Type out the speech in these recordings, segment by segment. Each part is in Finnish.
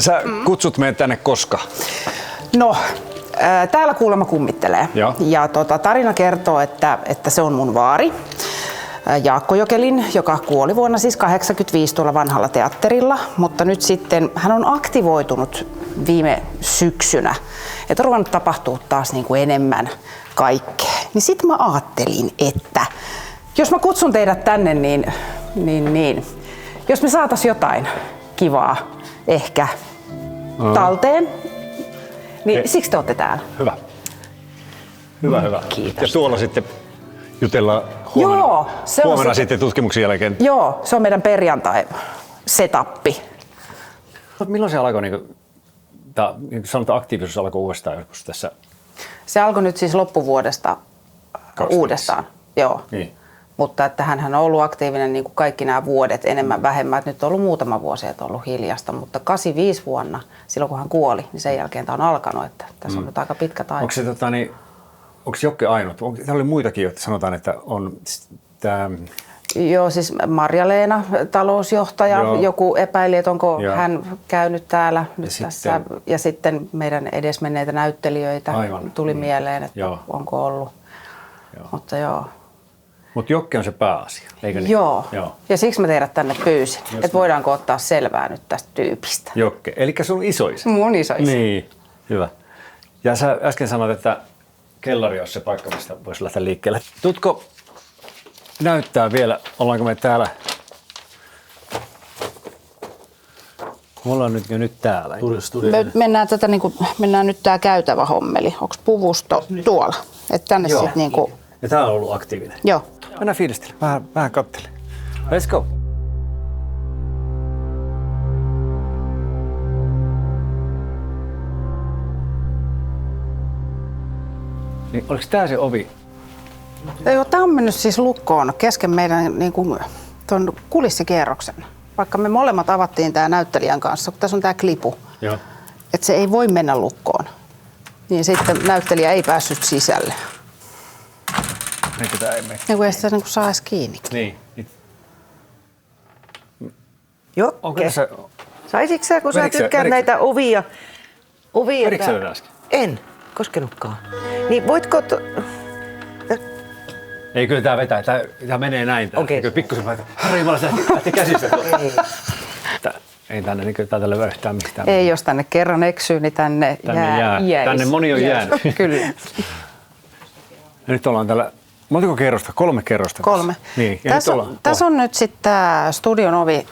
Sä kutsut meidät tänne koska? No, täällä kuulemma kummittelee. Ja tarina kertoo, että se on mun vaari. Jaakko Jokelin, joka kuoli vuonna siis 1985 tuolla vanhalla teatterilla, mutta nyt sitten hän on aktivoitunut viime syksynä, että on ruvennut tapahtua taas niin kuin enemmän kaikkea. Niin sit mä ajattelin, että jos mä kutsun teidät tänne, niin jos me saatais jotain kivaa ehkä talteen, niin siksi te olette täällä. Hyvä. Hyvä. Kiitos. Ja tuolla sitten jutellaan huomenna sitten tutkimuksen jälkeen. Joo, se on meidän perjantai-setappi. Milloin se alkoi, niin sanotaan, aktiivisuus alkoi uudestaan joskus tässä? Se alkoi nyt siis loppuvuodesta uudestaan. Joo. Niin. Mutta että hänhän on ollut aktiivinen niin kuin kaikki nämä vuodet enemmän vähemmän. Nyt on ollut muutama vuosi, että on ollut hiljasta, mutta 85 vuonna, silloin kun hän kuoli, niin sen jälkeen tämä on alkanut, että tässä on nyt aika pitkä aika. Onko se onko Jokke ainut? Täällä oli muitakin, joita sanotaan, että on tämä... Joo, siis Marja-Leena, talousjohtaja, joku epäili, että onko hän käynyt täällä nyt tässä. Ja sitten meidän edesmenneitä näyttelijöitä tuli mieleen, että onko ollut. Mutta Mutta Jokke on se pääasia, eikö niin? Joo. Ja siksi mä teidät tänne pyysin, että voidaanko ottaa selvää nyt tästä tyypistä. Jokke, eli sun isoisä? Mun isoisä. Niin, hyvä. Ja sä äsken sanoit, että kellari on se paikka, mistä voisi lähteä liikkeelle. Tutko näyttää vielä, ollaanko me täällä? Me ollaan nyt täällä. Mennään nyt tää käytävä hommeli. Onko puvusto tuolla? Että tänne sitten niinku... Ja tää on ollut aktiivinen. Joo. Mennään fiilistellä, vähän kattele. Let's go. Niin, oliko tää se ovi? Joo, tää on mennyt siis lukkoon kesken meidän niin kuin, ton kulissikierroksen. Vaikka me molemmat avattiin tää näyttelijän kanssa, kun tässä on tää klipu. Että se ei voi mennä lukkoon. Niin sitten näyttelijä ei päässyt sisälle. Eikö tää ei mene? Niin kuin ei sitä niin kuin saa edes kiinni. Niin. Jokke. Saisitko sä, kun sä tykkäät näitä ovia? Vedikö sä tätä äsken? En koskenutkaan. Niin voitko... Ei, kyllä tää vetää. Tää menee näin. Okei. Kyllä pikkusen Harri Jumala, se lähti käsistä. Ei tänne, niin kyllä tälle yhtään mistään. Ei, jos tänne kerran eksyy, niin tänne jää. Tänne moni on jäänyt. Kyllä. Ja nyt ollaan täällä, montako kerrosta? 3 kerrosta. 3. Niin, tässä on nyt sitten tämä studion ovi.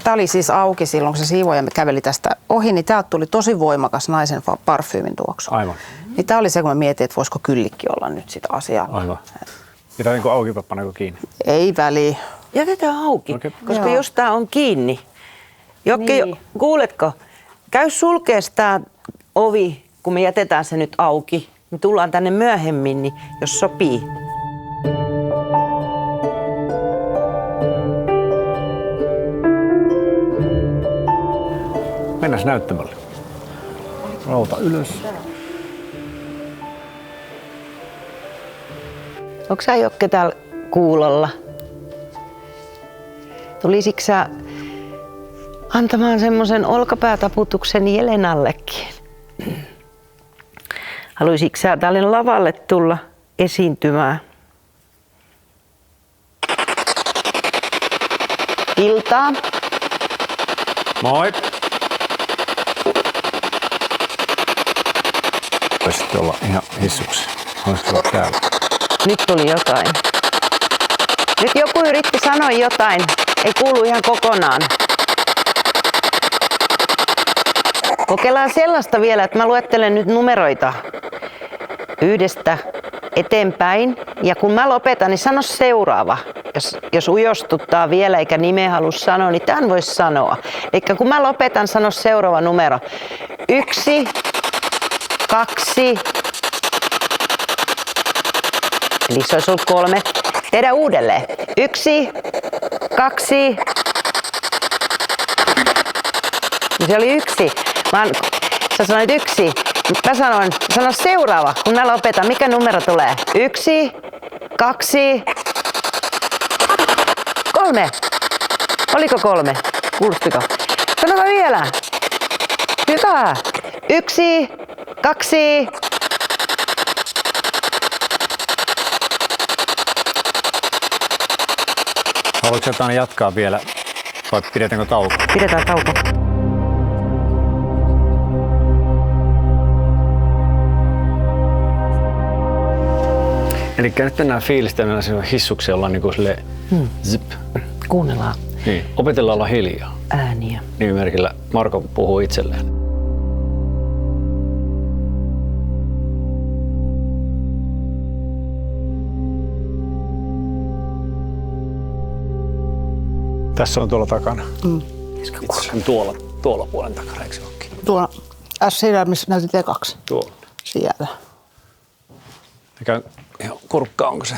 Tämä oli siis auki silloin, kun se siivoaja käveli tästä ohi, niin täältä tuli tosi voimakas naisen parfyymin tuoksu. Aivan. Niin tämä oli se, kun mä mietin, että voisiko kyllikki olla nyt sitä asialla. Aivan. Ja tämä on auki vai paneeko kiinni? Ei väliä. Jätetään auki, koska jos tää on kiinni. Jokke, kuuletko? Käy sulkee tää ovi, kun me jätetään se nyt auki. Me tullaan tänne myöhemmin, niin jos sopii. Mennään näyttämälle. Rauta ylös. Onko sä, Jokke, täällä kuulolla? Tulisitko sä antamaan semmoisen olkapäätaputuksen Jelenallekin? Haluaisitko sä tälle lavalle tulla esiintymään? Iltaa. Moi. Voisitte olla ihan hissuksi. Voisitko olla täällä? Nyt tuli jotain. Nyt joku yritti sanoa jotain. Ei kuulu ihan kokonaan. Kokeillaan sellaista vielä, että mä luettelen nyt numeroita 1 eteenpäin. Ja kun mä lopetan, niin sano seuraava. Jos ujostuttaa vielä eikä nimeä halua sanoa, niin tämän voisi sanoa. Eli kun mä lopetan, sano seuraava numero. 1, 2. Eli se olisi ollut 3. Tehdään uudelleen. 1, 2. Se oli 1. Sä sanoit 1. Mä sano seuraava, kun mä lopetan. Mikä numero tulee? 1, 2, 3. Oliko 3? Kuulostiko? Sanova vielä. Hyvä. 1, 2. Haluatko jotain jatkaa vielä vai pidetäänkö tauko? Pidetään tauko. Eli nyt mennään fiilistelemään sellaisia hissuksia, ollaan niinku silleen zip. Kuunnellaan Niin, opetellaan olla hiljaa. ääniä. Nimimerkillä Marko puhuu itselleen. Tässä on tuolla takana. Itse asiassa tuolla puolen takana, eikö se olekin? Tuolla siellä, missä näytit ekaksi. Tuolla. Siellä. Mikä ihan kurkkaa, onko se?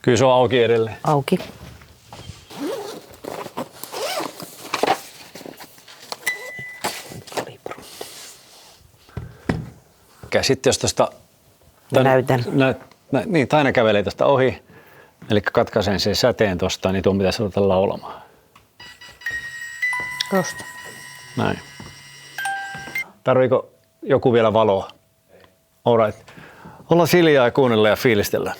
Kyllä se on auki edelleen. Auki. Sitten jos tuosta... Näytän. Niin, Taina kävelee tuosta ohi. Eli katkaisen sen säteen tuosta, niin tuon pitäisi ruveta laulamaan. Just. Näin. Tarviiko joku vielä valoa? Alright. Ollaan hiljaa ja kuunnella ja fiilistellä.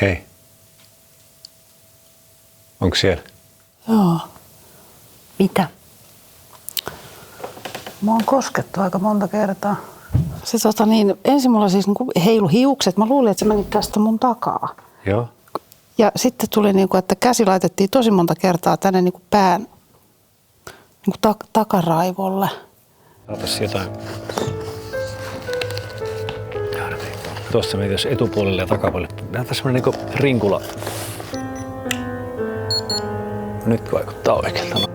Hei. Onko siellä? Joo. Mitä? Mä oon koskettu aika monta kertaa. Se ensin mulla siis heilu hiukset. Mä luulin, että se meni tästä mun takaa. Joo. Ja sitten tuli, että käsi laitettiin tosi monta kertaa tänne pään takaraivolle. Saatais jotain. Tuossa meitä jos etupuolelle ja takapuolelle. Näyttää semmoinen rinkula. Nyt vaikuttaa oikealta.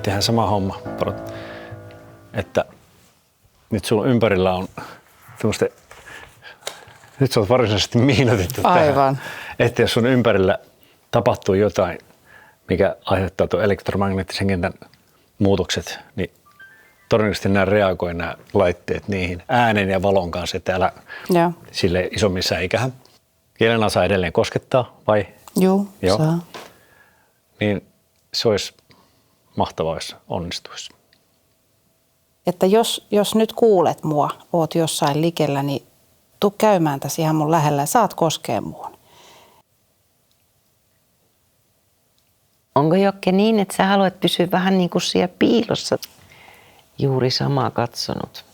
Tehdään sama homma, että nyt sun ympärillä on semmoista, nyt sä oot varsinaisesti miinotettu Aivan. tähän, että jos sun ympärillä tapahtuu jotain, mikä aiheuttaa tuon elektromagneettisen kentän muutokset, niin todennäköisesti nämä laitteet niihin äänen ja valon kanssa, että älä sille isommin säikähä. Jelena saa edelleen koskettaa, vai? Joo, saa. Niin se olisi mahtavaa, jos onnistuisi. Että jos nyt kuulet mua, oot jossain likellä, niin tuu käymään tässä ihan mun lähellä ja saat koskea muun. Onko Jokke niin, että sä haluat pysyä vähän niin kuin siellä piilossa? Juuri samaa katsonut.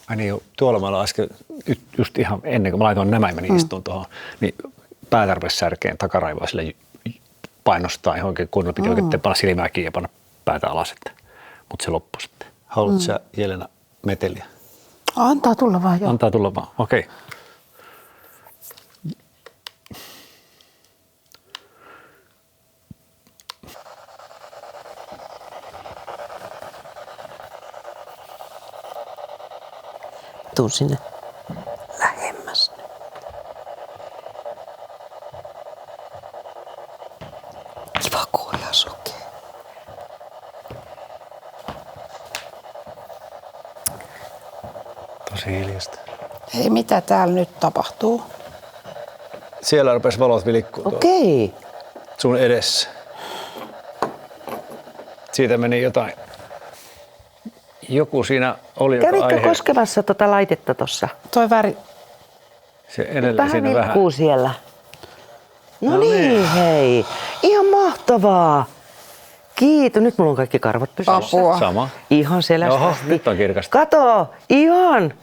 Ai niin, tuolla mä olen äsken, just ihan ennen kuin mä laitoin nämä ja menin istuun tuohon, niin päätärvessärkeen takaraivoa sille painostaa ihan oikein kunnolla. Piti oikein panna silmää kiinni ja panna päätä alas, mutta se loppui sitten. Haluatko sä, Jelena, meteliä? Antaa tulla vaan, joo. Antaa tulla vaan, okei. Okay. Tuu sinne lähemmäs nyt. Kiva kuulla sokea. Tosi hiljasta. Hei, mitä täällä nyt tapahtuu? Siellä rupesi valot vilikkuu Okei. sun edessä. Siitä meni jotain. Joku siinä oli, joka Kävitkö koskemassa tuota laitetta tuossa? Toi väri. Se edelleen siinä vähän. Siellä. No niin, hei. Ihan mahtavaa. Kiitos. Nyt mulla on kaikki karvat pystyssä. Apua. Sama. Ihan selästä. Oho, nyt on kirkasta. Kato, ihan.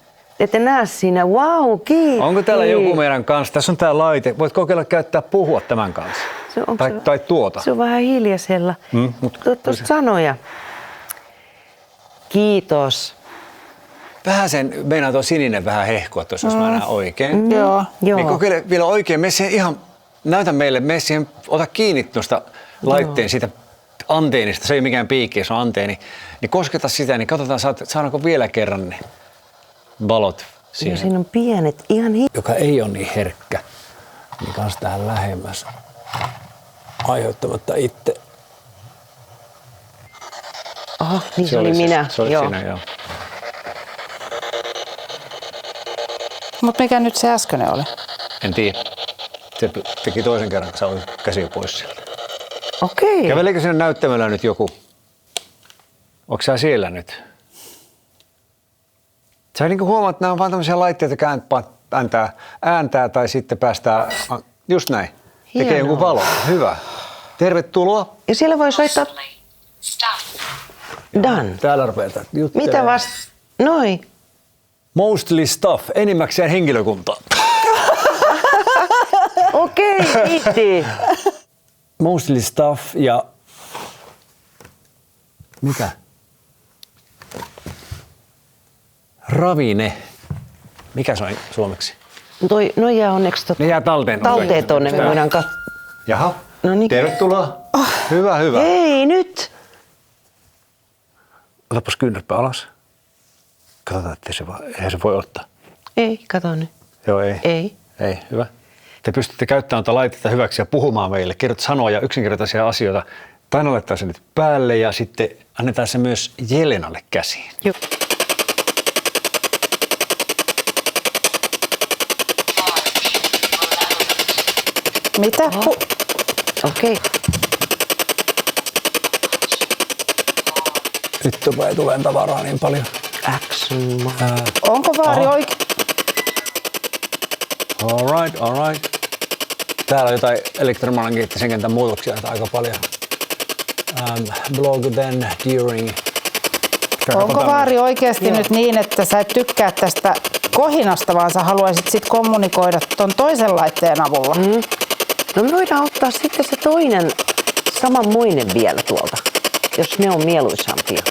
Ette näe siinä. Wow, kiitos. Onko täällä joku meidän kanssa? Tässä on tää laite. Voit kokeilla puhua tämän kanssa. Tai tuota. Se on vähän hiljaisella. Tuosta sanoja. Kiitos. Vähän sen, meinaa tuo sininen vähän hehkua tuossa, jos mä näen oikein. Joo. Niin kokeile vielä oikein. Näytä meille, ota kiinni tuosta laitteen siitä anteenista. Se ei ole mikään piikki, se on anteeni. Niin kosketa sitä, niin katsotaan saadaanko vielä kerran ne valot siihen. Siinä on pienet, ihan joka ei ole niin herkkä, niin kanssa tähän lähemmäs. aiheuttamatta itse. Aha, niin se oli minä. Se oli sinä, joo. Mutta mikä nyt se äskeinen oli? En tiedä. Se teki toisen kerran, kun sä olit käsiä pois sieltä. Okei. Kävelikö sinne näyttämällä nyt joku? Onko sä siellä nyt? Sä niin huomaat, että nämä on vaan tämmöisiä laitteita, jotka ääntää tai sitten päästään, just näin, tekee Hienoa. jonkun valo. Hyvä. Tervetuloa. Ja siellä voi soittaa done. Täällä rupeaa juttelee. Mitä vasta? Noin. Mostly staff, enimmäkseen henkilökuntaa. Okei, kiitti. Mostly staff ja... Mikä? Ravine. Mikä se on suomeksi? No jää onneksi Ne jää talteen. talteen tonne, me voidaan katsoa. Jaha, No niin. tervetuloa. Hyvä, hyvä. Hei, nyt. Otapas kyynärpää alas. Katsotaan, että eihän se voi ottaa. Ei, kato nyt. Joo, ei. Ei. Ei, hyvä. Te pystytte käyttämään tuota laitetta hyväksi ja puhumaan meille. Kerrot sanoja, yksinkertaisia asioita. Taina laittaa se nyt päälle ja sitten annetaan se myös Jelenalle käsiin. Joo. Mitä? Okei. Nyt tulee tulemaan tavaraa niin paljon. Action. Onko vaari oikein? All right. Täällä on jotain elektromagneettisen kentän muutoksia aika paljon. Blog then during. Onko vaari oikeasti nyt niin, että sä et tykkää tästä kohinasta, vaan sä haluaisit sit kommunikoida ton toisen laitteen avulla? No me voidaan ottaa sitten se toinen samanmoinen vielä tuolta, jos ne on mieluisampia.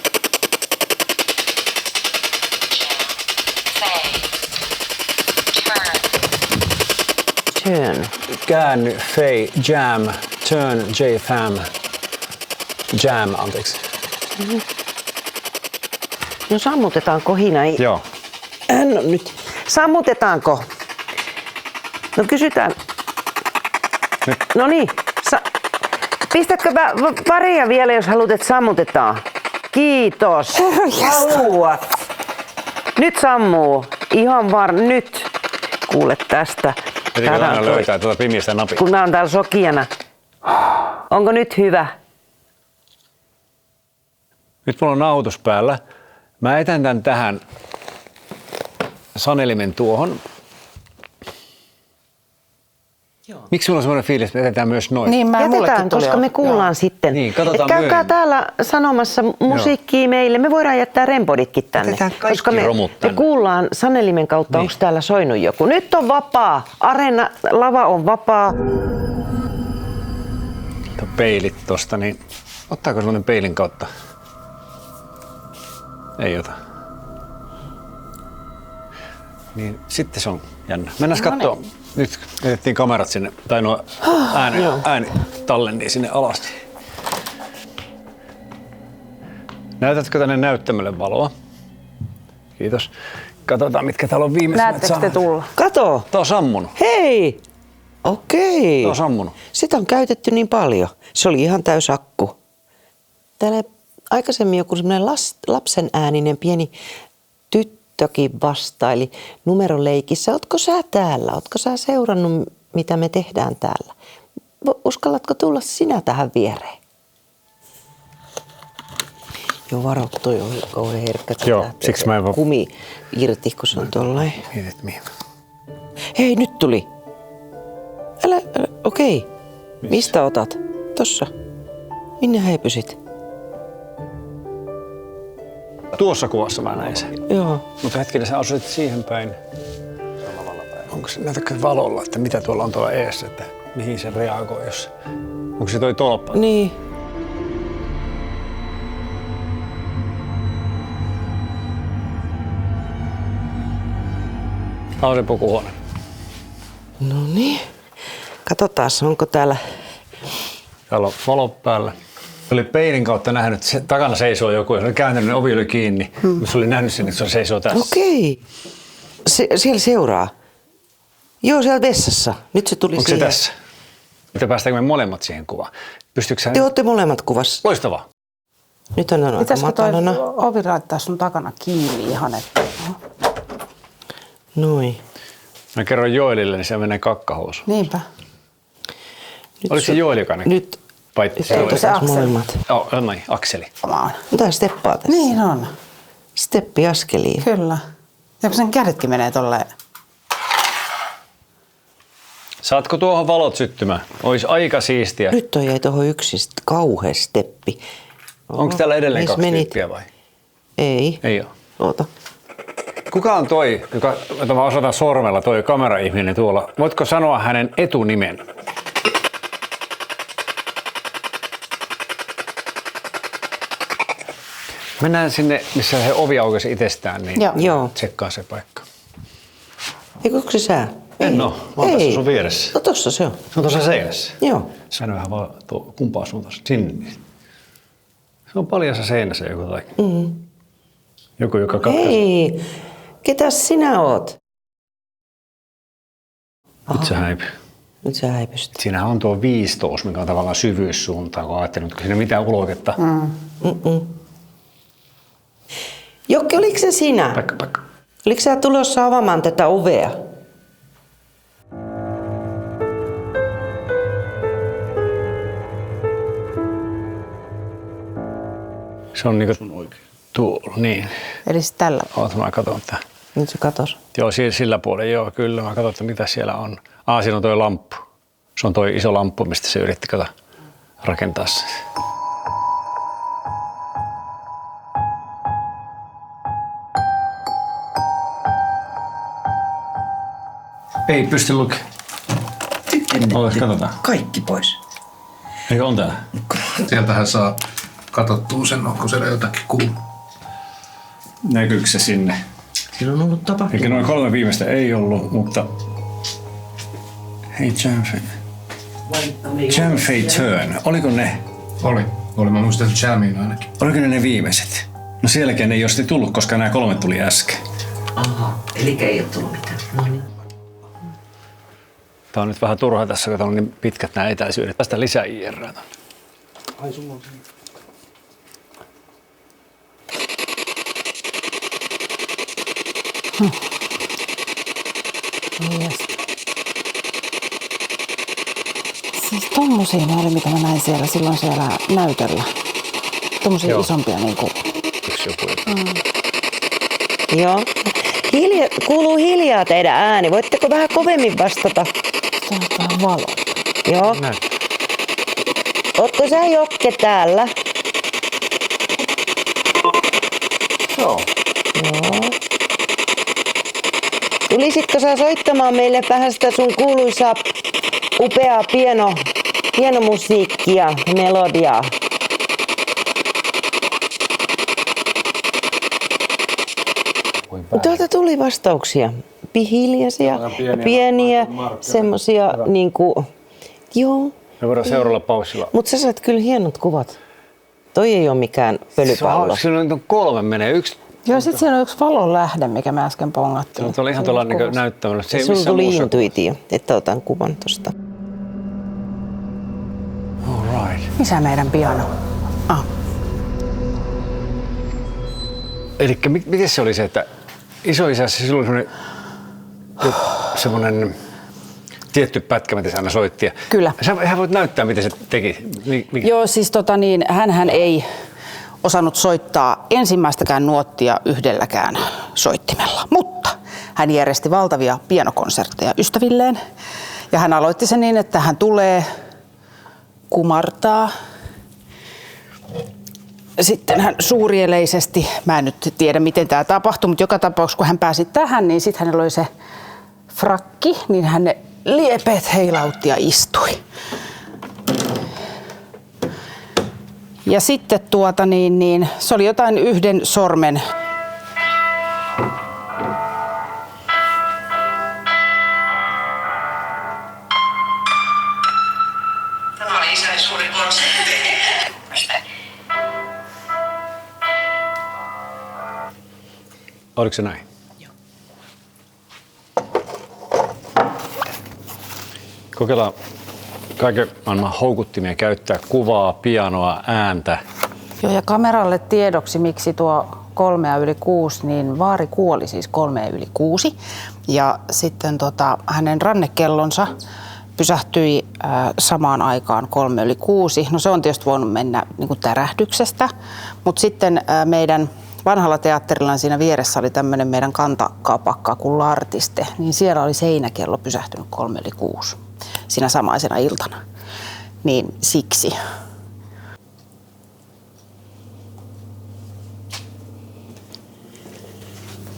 Turn. Käänny, fei, jam, turn, j-fam, jam, anteeksi. No sammutetaanko hina? Joo. No nyt. Sammutetaanko? No kysytään. No niin. Pistätkö paria vielä, jos haluat, että sammutetaan? Kiitos. Haluat. Nyt sammuu. Ihan nyt. Kuule tästä. Etikö aina löytää tuota pimistä napia? Kun mä oon täällä sokijana. Onko nyt hyvä? Nyt mulla on nauhoitus päällä. Mä etän tän tähän sanelimen tuohon. Joo. Miksi mulla on semmoinen fiilis, että me etetään myös noin? Niin, Jätetään, koska me kuullaan sitten. Niin, katsotaan käykää myöhemmin. täällä sanomassa musiikkia meille. Me voidaan jättää rempoditkin tänne. Jätetään kaikki koska me romut tänne. kuullaan sanelimen kautta, Niin. onko täällä soinut joku. Nyt on vapaa. Areena, lava on vapaa. Peilit tosta, niin ottaako semmoinen peilin kautta? Ei ota. Niin sitten se on jännä. Mennään katsoa. Nyt etettiin kamerat sinne, tai nuo ääni tallennii sinne alas. Näytätkö tänne näyttämölle valoa? Kiitos. Katsotaan, mitkä täällä on viimeisenä. Näettekö te tulla? Kato. Tää on sammunut. Hei. Okei. Tää on sammunut. Sitä on käytetty niin paljon. Se oli ihan täys akku. Täällä aikaisemmin joku semmoinen lapsen ääninen pieni tyttökin vastaili numeroleikissä. Ootko sä täällä? Ootko sä seurannut, mitä me tehdään täällä? Uskallatko tulla sinä tähän viereen? Joo, varo, toi on kauhean herkkä. Joo, siksi mä en voi... Kumi irti, kun se on tollain. Mietit mihin. Hei, nyt tuli. Älä okei. Mistä otat? Tossa. Minne häipysit? Tuossa kuvassa mä näin sen. Joo. Mutta hetkinen, sä asuit siihen päin. Onko se näytäkö valolla, että mitä tuolla on tuolla eessä, että mihin se reagoi, jos... Onko se toi tolppa? Niin. Tää on se pukuhuone. No niin. Katsotaan, onko täällä... Täällä on valo päällä. Oli peilin kautta nähnyt, että se takana seisoo joku ja se oli kääntänyt, ovi oli kiinni. Se oli nähnyt sen, että se seisoo tässä. Okei. Siellä seuraa. Joo, siellä vessassa. Nyt se tuli Onko se siihen. tässä? Mitä päästäänkö me molemmat siihen kuvaan? Pystyykö sä... Te olette molemmat kuvassa. Loistavaa. Nyt on aika Pitäisikö toi matalana. ovi laittaa sun takana kiinni ihan, että... Noin. Mä kerron Joelille, niin se menee kakkahousu. Niinpä. Oliko se Joel, joka Nyt paitti Eikö Joel? se Akseli? molemmat. Noin, Akseli. Mitä steppaa tässä? Niin on. Steppi askeliin. Kyllä. Ja kun sen kädetkin menee tolleen. Saatko tuohon valot syttymään? Ois aika siistiä. Nyt toi jäi tuohon yksi kauhea steppi. Onko täällä edelleen Missä 2 menit? tyyppiä vai? Ei. Ei oo. Oota. Kuka on toi, jota mä osoitan sormella, toi kameraihminen tuolla? Voitko sanoa hänen etunimen? Mennään sinne, missä se ovi aukesi itsestään, niin Joo. tsekkaa se paikka. Eikö onko se sää? En oo, mä oon tässä sun vieressä. No tossa se on. Se on tuossa seinässä. Joo. Säännö vähän vaan kumpaa suuntaan. Sinne. Se on paljassa seinässä joku tai. Joku, joka katkaisi. Hei, ketäs sinä oot? Nyt se häipyy. Nyt sä häipysit. Siinähän on tuo viistous, mikä on tavallaan syvyyssuuntaan, kun ajattelin, että siinä mitään uloketta. Jokki, oliko se sinä? Paikka. Oliko sä tulossa avaamaan tätä ovea? Se on niinku tuolla, niin. Eli sit tällä. Oota, mä katson tää. Nyt se katos. Joo, sillä puolella, joo, kyllä. Mä katson, että mitä siellä on. Siinä on toi lamppu. Se on toi iso lamppu, mistä se yritti rakentaa sen. Ei pysty lukemaan. Katsotaan. Kaikki pois. Eikö on tää? Sieltähän saa katsottua sen, onko siellä jotakin kuuluu. Näkyykö se sinne? Siinä on ollut tapahtuma. Eikä noin 3 viimeistä ei ollut, mutta... Hei, Jamfei Turn. Oliko ne? Oli. Mä muistan Jamin ainakin. Oliko ne viimeiset? No sielläkään ei olisi tullut, koska nämä 3 tuli äsken. Aha, eli ei ole tullut mitään. No niin. Tää on nyt vähän turhaa tässä, kun on niin pitkät nämä etäisyydet. Tästä lisää IR. Ai sulla on Yes. Siis tommosia ne oli, mitä mä näin siellä silloin siellä näytöllä. Tommosia Joo. isompia niinku. Yksi joku. Joo. Kuuluu hiljaa teidän ääni. Voitteko vähän kovemmin vastata? Tää valo. Joo. Näin. Ootko sä Jokke täällä? Joo. Joo. Tulisitko sä soittamaan meille vähän sitä sun kuuluisaa upeaa pienomusiikkia, melodiaa? Tuolta tuli vastauksia. Hiljaisia, pieniä semmosia niinku, joo. Me voidaan seuraavalla paussilla. Mut sä saat kyllä hienot kuvat. Toi ei oo mikään pölypallo. Siinä on 3 menee. Yksi. Joo, sit siinä on yksi valon lähde, mikä me äsken pongattiin. Se oli ihan tuolla niin näyttämällä. Se ei Sulla missään tuli muussa. intuitio, että otan kuvan tosta. All right. Missä meidän piano? Elikkä miten se oli se, että isoisässä silloin semmoinen tietty pätkä, mitä se aina soitti. Ja Kyllä. Hän voit näyttää, miten se teki. Joo, siis hänhän ei osannut soittaa ensimmäistäkään nuottia yhdelläkään soittimella, mutta hän järjesti valtavia pianokonsertteja ystävilleen. Ja hän aloitti sen niin, että hän tulee, kumartaa. Sitten hän suurieleisesti, mä en nyt tiedä miten tämä tapahtui, mutta joka tapauksessa kun hän pääsi tähän, niin sitten hänellä oli se frakki, niin hän ne liepeet heilautti ja istui. Ja sitten se oli jotain yhden sormen. Tämä oli isäni suuri konsertti. Oliko se näin? Joo. Kokeillaan kaiken maailman houkuttimia käyttää kuvaa, pianoa, ääntä. Joo, ja kameralle tiedoksi, miksi tuo 3:06, niin vaari kuoli siis 3:06. Ja sitten hänen rannekellonsa pysähtyi samaan aikaan 3:06. No se on tietysti voinut mennä niin kuin tärähdyksestä, mutta sitten meidän vanhalla teatterilla siinä vieressä oli tämmöinen meidän kantakapakka kuin Lartiste, niin siellä oli seinäkello pysähtynyt 3:06 siinä samaisena iltana. Niin siksi.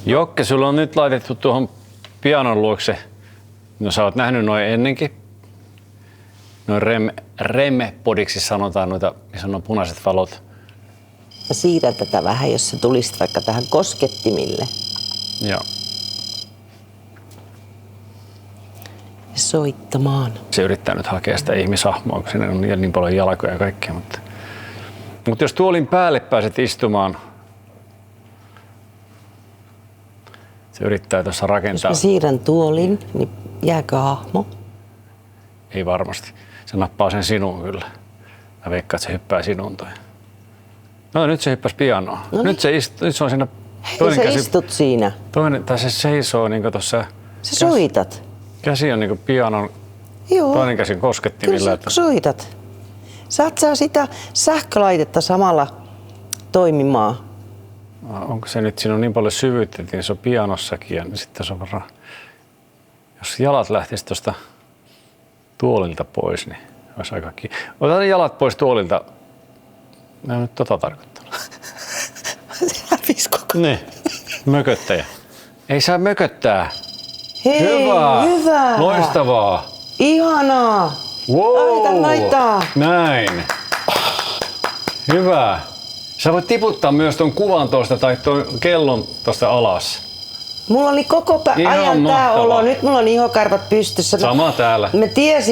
Jokke, sulla on nyt laitettu tuohon pianon luokse, no sä oot nähnyt noin ennenkin, noin REM-podiksi sanotaan noita, missä on punaiset valot. Mä siirrän tätä vähän, jos sä tulisit vaikka tähän koskettimille. Joo. Soittamaan. Se yrittää nyt hakea sitä ihmishahmoa, kun siinä on niin paljon jalkoja ja kaikkea. Mutta jos tuolin päälle pääset istumaan, se yrittää tuossa rakentaa. Jos mä siirrän tuolin, niin jääkö hahmo? Ei varmasti. Se nappaa sen sinuun kyllä. Mä veikkaan, että se hyppää sinuun toi. No nyt se hyppäsi pianoon. No nyt se on siinä toinen sä käsi. istut siinä. Tai se seisoo niinku tossa. Sä soitat. Käsi on niinku pianon. Joo. Toinen käsi koskettimilla. Kyllä sä soitat. Saat sä sitä sähkölaitetta samalla toimimaan. Onko se nyt, siinä on niin paljon syvyyttä, että se on pianossakin ja sitten se on varmaan, jos jalat lähtisi tuosta tuolilta pois, niin olisi aika kiinni. Otetaan jalat pois tuolilta. Mä en nyt tarkoittanut. Hävis koko. Niin, mököttäjä. Ei saa mököttää. Hei, hyvä. Loistavaa. Ihanaa. Wow. Laita. Näin. Hyvä. Sä voit tiputtaa myös ton kuvan tuosta tai ton kellon tuosta alas. Mulla oli koko Ihan ajan tää mahtavaa. olo. Nyt mulla on ihokarvat pystyssä. Sama täällä.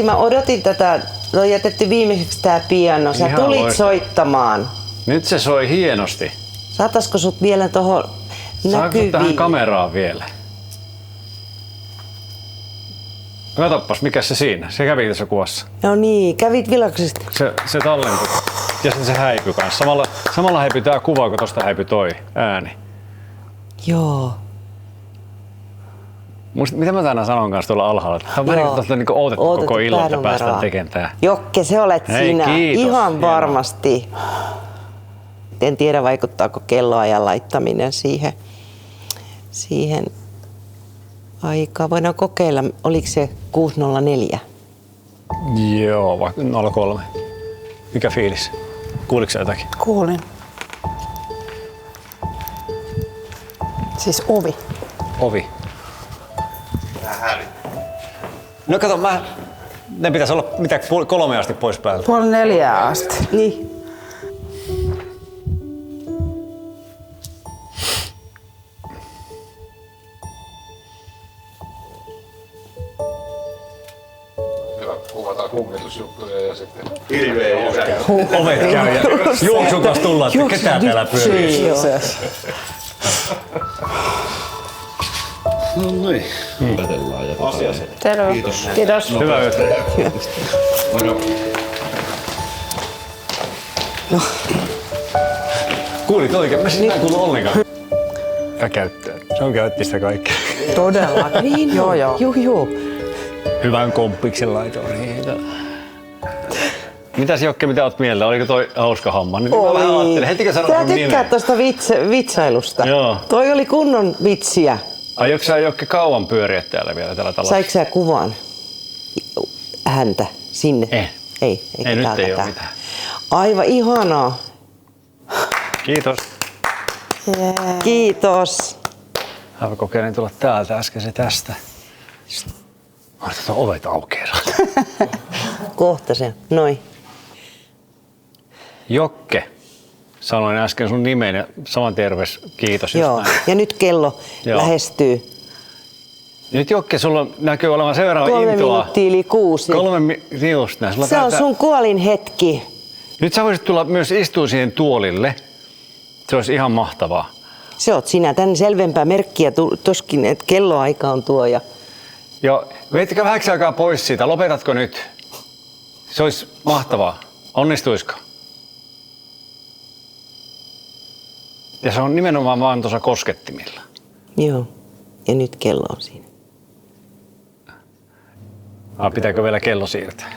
Mä odotin tätä. On jätetty viimeiseksi tää piano. Sä Ihan tulit loistava. soittamaan. Nyt se soi hienosti. Saataisiko sut vielä tohon Saanko näkyviin? tähän kameraan vielä? Katoppas, mikä se siinä? Se kävi tässä kuvassa. No niin, kävit vilaksesta. Se tallentui. Ja sitten se häipyi kanssa. Samalla häipyi tää kuva, kun tosta häipyi toi ääni. Joo. Mitä mä tänään sanon kanssa tuolla alhaalla? Tämä on vähän kuin tuosta niinku odotettu koko illan, että päästään tekemään tää. Jokke, se olet Hei, sinä. kiitos. Ihan Hienoa. varmasti. En tiedä, vaikuttaako kelloajan laittaminen siihen aikaan. Voidaan kokeilla, oliko se 6:04? Joo, vaikka 03. Mikä fiilis? Kuuliko sä jotakin? Kuulin. Siis ovi. Ovi. No kato, ne pitäisi olla mitä 3 asti pois päältä. 3:30 asti. Niin. Kuvataan kummitusjuttuja ja sitten Ovet käy ja juoksun kanssa tullaan, että ketä täällä pyörii. No niin, opetellaan ja Terve. Kiitos. Hyvää yötä. Kuulit oikein? Mä sitä en kuulu ollenkaan. Ja käyttää. Se on käyttistä kaikkea. Todella. Niin, Joo, joo. Joo. Hyvän komppiksen laitoin. Mitäs Jokke, mitä oot mieltä? Oliko toi hauska homma? Niin mä vähän ajattelin, hetikö sanoa Sä sun tykkäät nimen? tosta vitsailusta. Joo. Toi oli kunnon vitsiä. Aiotko sä Jokke kauan pyöriä täällä vielä tällä talossa? Saiko sä kuvan häntä sinne? Ei nyt täältä ei oo tää. mitään. Aivan ihanaa. Kiitos. Kiitos. Mä kokeilin tulla täältä äsken se tästä. Ovet aukeaa. Kohta se. Noin. Jokke. Sanoin äsken sun nimen ja saman terveys. Kiitos. just Joo. näin. Ja nyt kello Joo. lähestyy. Nyt Jokke, sulla näkyy olevan sen verran 3 intoa. minuuttia yli 6. Just näin. Sulla Se on sun kuolin hetki. Nyt sä voisit tulla myös istua siihen tuolille. Se olisi ihan mahtavaa. Se oot sinä. Tän selvempää merkkiä tuskin, että kelloaika on tuo. Ja... Joo, veittekö vähäksi aikaa pois siitä? Lopetatko nyt? Se olisi mahtavaa. Onnistuisiko? Ja se on nimenomaan vaan tuossa koskettimilla. Joo. Ja nyt kello on siinä. Pitääkö vielä kello siirtää?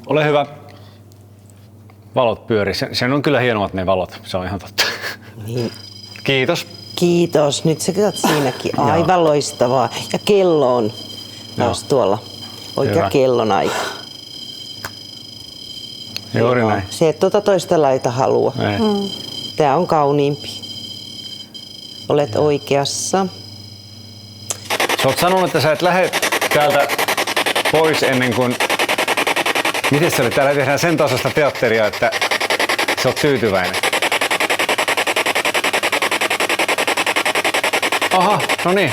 Ole hyvä. Valot pyörii. Sen on kyllä hienomat ne valot. Se on ihan totta. Niin. Kiitos. Kiitos. Nyt sä katsot siinäkin. Aivan loistavaa. Ja kello on taas tuolla. Oikea Hyvä. kellon aika. Juuri näin. Se et toista laita halua. Tää on kauniimpi. Olet oikeassa. Sä oot sanonut, että sä et lähde täältä pois ennen kuin... Miten se oli? Täällä tehdään sen tasosta teatteria, että sä oot tyytyväinen. Aha, no niin.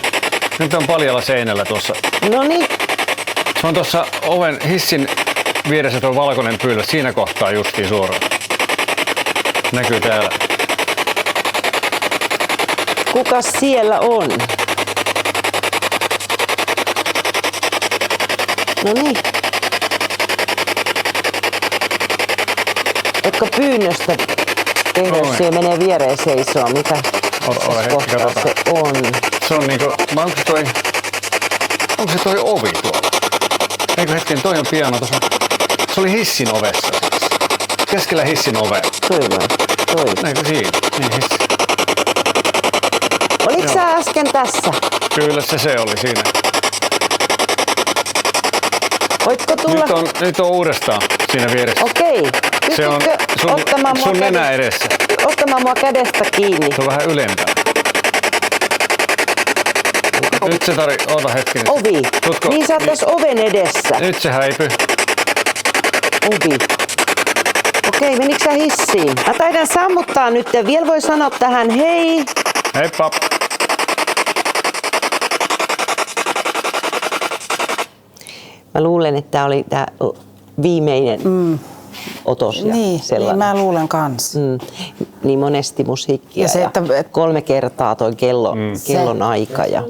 Nyt on paljalla seinällä tuossa. No niin. Se on tuossa oven hissin vieressä tuo valkoinen pyylä. Siinä kohtaa justiin suoraan. Näkyy täällä. Kuka siellä on? No niin. Ootko pyynnöstä tehnyt, jos se menee viereen seisoo? Mitä Ole hetki, kohtaa katsotaan. se on? Se on niinku, onko se toi ovi tuolla? Eikö hetken, toi on piano tuossa. Se oli hissin ovessa. Keskellä hissin ovea. Toi vai? Toi. Eikö siinä? Niin hissi. Oliko sä äsken tässä? Kyllä se oli siinä. Voitko tulla? Nyt on uudestaan siinä vieressä. Okei. Se on Pystytkö ottamaan mua sun nenä edessä. ottamaan mua kädestä kiinni? Se on vähän ylempää. Nyt se oota hetki. Ovi. Tutko? Niin sä oot tässä oven edessä. Nyt se häipyy. Ovi. Okei, menikö sä hissiin? Mä taidan sammuttaa nyt. Vielä voi sanoa tähän hei. Heippa. Mä luulen, että tää oli tää viimeinen otos ja Niin sellainen. mä luulen kanssa. Niin monesti musiikkia Ja se, että 3 kertaa toi kellon aika. Ja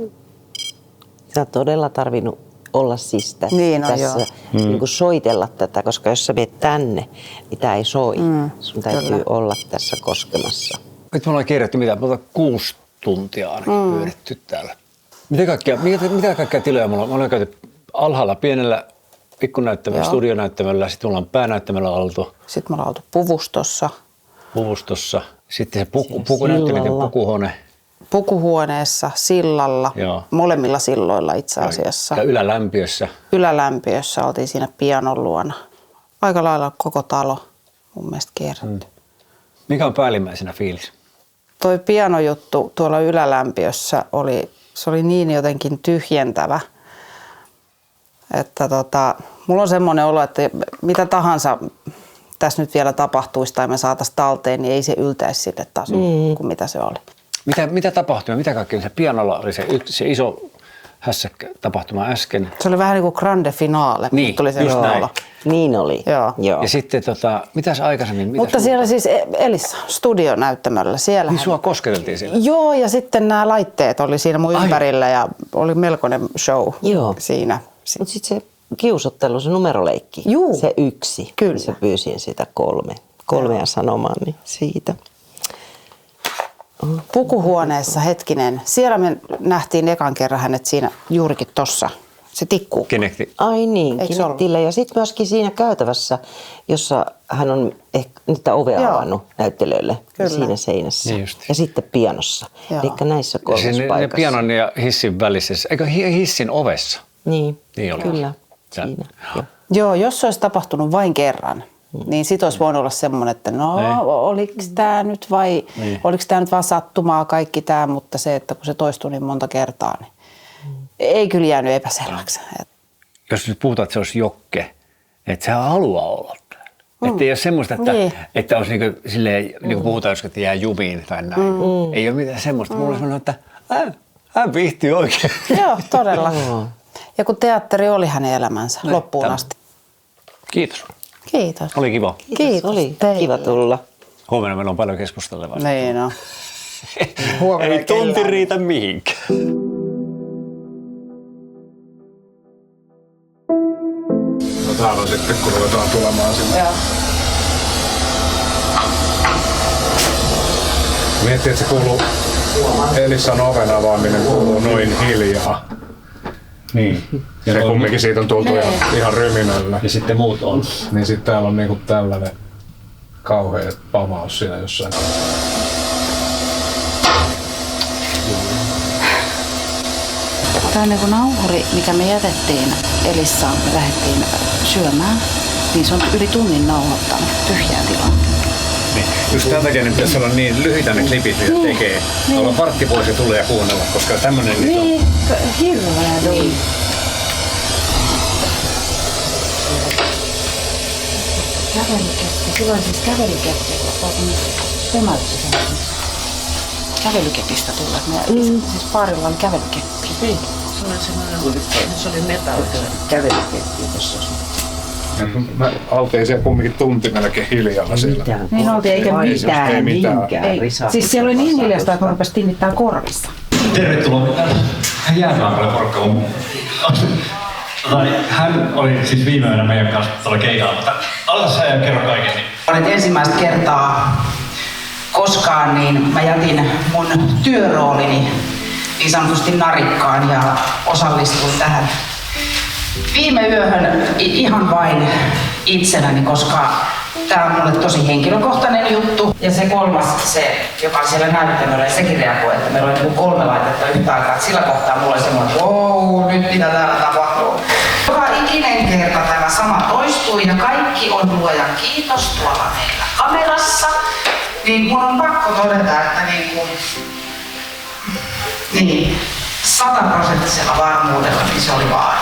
sä oot todella tarvinnut olla siis tässä, Niin on, tässä niin kuin soitella tätä, koska jos sä menet tänne, niin tää ei soi. Sun täytyy Kyllä. olla tässä koskemassa. Nyt me ollaan kirjattu 6 tuntia ainakin pyöritty täällä. Mitä kaikkea tiloja me ollaan käyty alhaalla pienellä pikkunäyttämällä, studionäyttämällä, sitten me ollaan päänäyttämällä oltu. Sitten me ollaan oltu puvustossa. Puvustossa. Sitten se pukunäyttäminen, pukuhuone. Pukuhuoneessa, sillalla, Joo. molemmilla silloilla itse asiassa. Ja ylälämpiössä. Ylälämpiössä oltiin siinä pianon luona. Aika lailla koko talo mun mielestä kierrätty. Mikä on päällimmäisenä fiilis? Toi pianojuttu tuolla ylälämpiössä se oli niin jotenkin tyhjentävä, että mulla on semmoinen olo, että mitä tahansa tässä nyt vielä tapahtuisi tai me saataisiin talteen, niin ei se yltäisi sille tasolle kuin mitä se oli. Mitä tapahtui? Mitä kaikkea? Se pianolla oli se iso hässäkkä tapahtuma äsken. Se oli vähän niin kuin grande finale. Niin, tuli se just näin. olo. Niin oli. Joo. Ja sitten mitäs aikaisemmin? Mutta siellä siis Elissa studionäyttämöllä. Siellä Niin sua kosketeltiin siellä? Joo, ja sitten nämä laitteet oli siinä mun ympärillä ja oli melkoinen show siinä. Mutta sitten se kiusottelu, se numeroleikki, se 1. Kyllä. Se pyysin sitä 3 sanomaan, niin siitä. Pukuhuoneessa, hetkinen. Siellä me nähtiin ekan kerran hänet siinä juurikin tossa. Se tikkuu. Kinekti. Ai niin, Eikö se ollut? Kinettillä. Ja sitten myöskin siinä käytävässä, jossa hän on ehkä niitä ovea avannut näyttelijöille siinä seinässä. Niin just. Ja sitten pianossa. Joo. Eli näissä 3 Ne paikassa. pianon ja hissin välissä. Eikö hissin ovessa? Niin, Niin oli. kyllä. Ja- Siinä. Joo. Joo, jos se olisi tapahtunut vain kerran, niin sit olisi voinut olla semmoinen, että oliko tämä nyt vai oliko tämä nyt vaan sattumaa kaikki tämä, mutta se, että kun se toistui niin monta kertaa, niin ei kyllä jäänyt epäselväksi. Jos nyt puhutaan, että se olisi jokke, että sehän haluaa olla täällä. Että ei ole semmoista, että olisi silleen, niin kuin puhutaan, että jää jumiin tai näin. Ei ole mitään semmoista. Mulla on sanonut, että hän viihtyy oikein. Joo, todella. Ja kun teatteri oli hänen elämänsä loppuun asti. Kiitos. Kiitos. Oli kiva. Kiitos Oli teille. kiva tulla. Huomenna meillä on paljon keskustelevaa. Niin no. Ei tunti riitä mihinkään. täällä sitten, kun ruvetaan tulemaan sinne. Joo. Miettii, että se kuuluu, Elissan oven avaaminen kuuluu noin hiljaa. Niin. Ja se kumminkin siitä on tultu ihan ryminällä. Ja sitten muut on. Niin sitten täällä on niinku tällainen kauhea pamaus siinä jossain. Tämä on niin nauhuri, mikä me jätettiin Elissaan, me lähdettiin syömään. Niin se on yli tunnin nauhoittanut tyhjää tilaa. Niin. Just tämän takia ne pitäisi olla niin lyhyitä ne klipit, mitä tekee. Olla vartti pois ja tulee ja kuunnella, koska tämmönen Niin, hirveä niin. Kävelykeppi, silloin siis kävelykeppi, kävelykepistä tulleet. Meidän siis paarilla oli kävelykeppi. Se oli metallinen kävelykeppi tuossa. Me oltiin siellä kumminkin tunti melkein hiljaa siellä. Niin oltiin eikä mitään. Ei mitään. Ei. Siis siellä oli niin hiljasta, että mä rupesin tinnittää korvissa. Tervetuloa jääkaapelle porukkaan. Hän oli siis viime yönä meidän kanssa tuolla keikalla, mutta aloita sä ja kerro kaiken. Niin. Ensimmäistä kertaa koskaan niin mä jätin mun työroolini niin sanotusti narikkaan ja osallistuin tähän viime yöhön ihan vain itsenäni, koska tää on mulle tosi henkilökohtainen juttu. Ja se kolmas, se, joka on siellä näyttämöllä, sekin reagoi, että meillä oli 3 laitetta yhtä aikaa. Et sillä kohtaa mulla oli semmoinen, että wow, nyt mitä täällä tapahtuu. Joka ikinen kerta tämä sama toistui ja kaikki on luojan kiitos tuolla meillä kamerassa. Niin mun on pakko todeta, että niin 100% varmuudella niin se oli vaari.